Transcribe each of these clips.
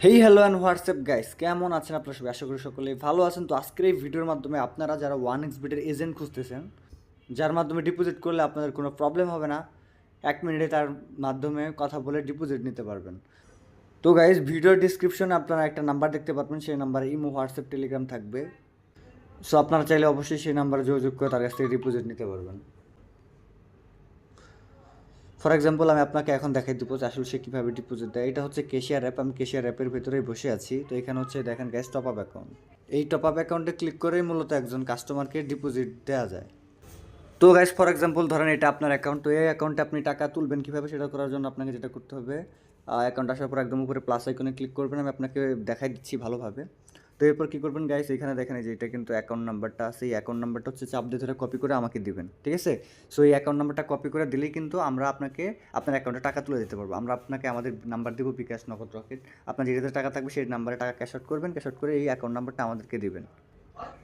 Hey hello and WhatsApp guys, কেমন আছেন আপনারা সবাই? আশা করি সকলেই ভালো আছেন। তো আজকের এই ভিডিওর মাধ্যমে আপনারা যারা ওয়ান এক্স বেটের এজেন্ট খুঁজতেছেন, যার মাধ্যমে ডিপোজিট করলে আপনাদের কোনো প্রবলেম হবে না, 1 মিনিটে তার মাধ্যমে কথা বলে ডিপোজিট নিতে পারবেন। তো গাইস, ভিডিওর ডিসক্রিপশনে আপনারা একটা নাম্বার দেখতে পারবেন, সেই নাম্বারে ইমো, হোয়াটসঅ্যাপ, টেলিগ্রাম থাকবে। সো আপনারা চাইলে অবশ্যই সেই নাম্বারে যোগাযোগ করে তার কাছ থেকে ডিপোজিট নিতে পারবেন। ফর এক্সাম্পল, আমি আপনাকে এখন দেখাই দেবো যে আসলে সে কীভাবে ডিপোজিট দেয়। এটা হচ্ছে কেশিয়ার অ্যাপ। আমি কেশিয়ার অ্যাপের ভেতরেই বসে আছি। তো এখানে হচ্ছে দেখেন গ্যাস টপ আপ অ্যাকাউন্ট। এই টপ আপ অ্যাকাউন্টে ক্লিক করেই মূলত একজন কাস্টমারকে ডিপোজিট দেওয়া যায়। তো গাইস, ফর এক্সাম্পল ধরেন এটা আপনার অ্যাকাউন্ট। তো এই অ্যাকাউন্টে আপনি টাকা তুলবেন কীভাবে, সেটা করার জন্য আপনাকে যেটা করতে হবে, অ্যাকাউন্ট আসার পর একদম উপরে প্লাস আইকনে ক্লিক করবেন। আমি আপনাকে দেখাই দিচ্ছি ভালোভাবে। তো এরপর কী করবেন গাইস, এখানে দেখেন এই যে এটা কিন্তু অ্যাকাউন্ট নাম্বারটা আছে। এই অ্যাকাউন্ট নাম্বারটা হচ্ছে চাপ দিয়ে ধরে কপি করে আমাকে দিবেন, ঠিক আছে? সো এই অ্যাকাউন্ট নাম্বারটা কপি করে দিলেই কিন্তু আমরা আপনাকে আপনার অ্যাকাউন্টে টাকা তুলে দিতে পারবো। আমরা আপনাকে আমাদের নাম্বার দেবো, বিকাশ, নগদ, রকেট। আপনার যেটাতে টাকা থাকবে সেই নাম্বারে টাকা ক্যাশ আউট করবেন, ক্যাশ আউট করে এই অ্যাকাউন্ট নাম্বারটা আমাদেরকে দিবেন।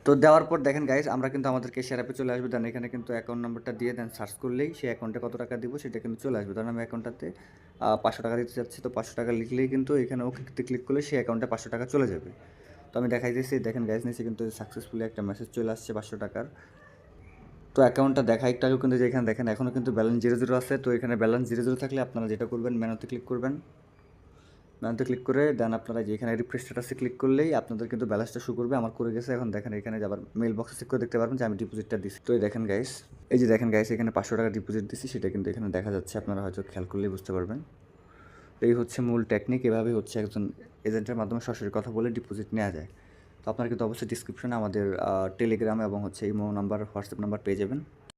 তো দেওয়ার পর দেখেন গাইস, আমরা কিন্তু আমাদের ক্যাশিয়ার অ্যাপে চলে আসবে। দেন এখানে কিন্তু অ্যাকাউন্ট নাম্বারটা দিয়ে দেন সার্চ করলেই সেই অ্যাকাউন্টে কত টাকা দিব সেটা কিন্তু চলে আসবে। ধরেন আমি অ্যাকাউন্টটাতে 500 টাকা দিতে চাচ্ছি। তো 500 টাকা লিখলেই কিন্তু এখানে ওকেতে ক্লিক করলে সেই অ্যাকাউন্টে 500 টাকা চলে যাবে। তো আমি দেখাই দিয়েছি, দেখেন গাইস, নিচে কিন্তু সাকসেসফুলি একটা মেসেজ চলে আসছে 500 টাকার। তো অ্যাকাউন্টটা দেখা একটু আগে কিন্তু, যে এখানে দেখেন এখনও কিন্তু ব্যালেন্স 0 0 আছে। তো এখানে ব্যালেন্স 0 0 থাকলে আপনারা যেটা করবেন, মেনুতে ক্লিক করবেন। মেনুতে ক্লিক করে দেন আপনারা যে এখানে রিফ্রেশ স্ট্যাটাসে ক্লিক করলেই আপনাদের কিন্তু ব্যালেন্সটা শো করবে। আমার করে গেছে। এখন দেখেন এখানে আবার মেল বক্সে চেক করে দেখতে পারবেন যে আমি ডিপোজিটটা দিচ্ছি। তো এই দেখেন গাইস, এই যে দেখেন গাইস, এখানে 500 টাকা ডিপোজিট দিচ্ছি, সেটা কিন্তু এখানে দেখা যাচ্ছে। আপনারা হয়তো খেয়াল করলেই বুঝতে পারবেন। তো এই হচ্ছে মূল টেকনিক। এভাবেই হচ্ছে একজন এজেন্টের মাধ্যমে সরাসরি কথা বলে ডিপোজিট নেওয়া যায়। তো আপনারা কিন্তু অবশ্যই ডিসক্রিপশনে আমাদের টেলিগ্রাম এবং হচ্ছে ইমো নাম্বার, হোয়াটসঅ্যাপ নাম্বার পেয়ে যাবেন।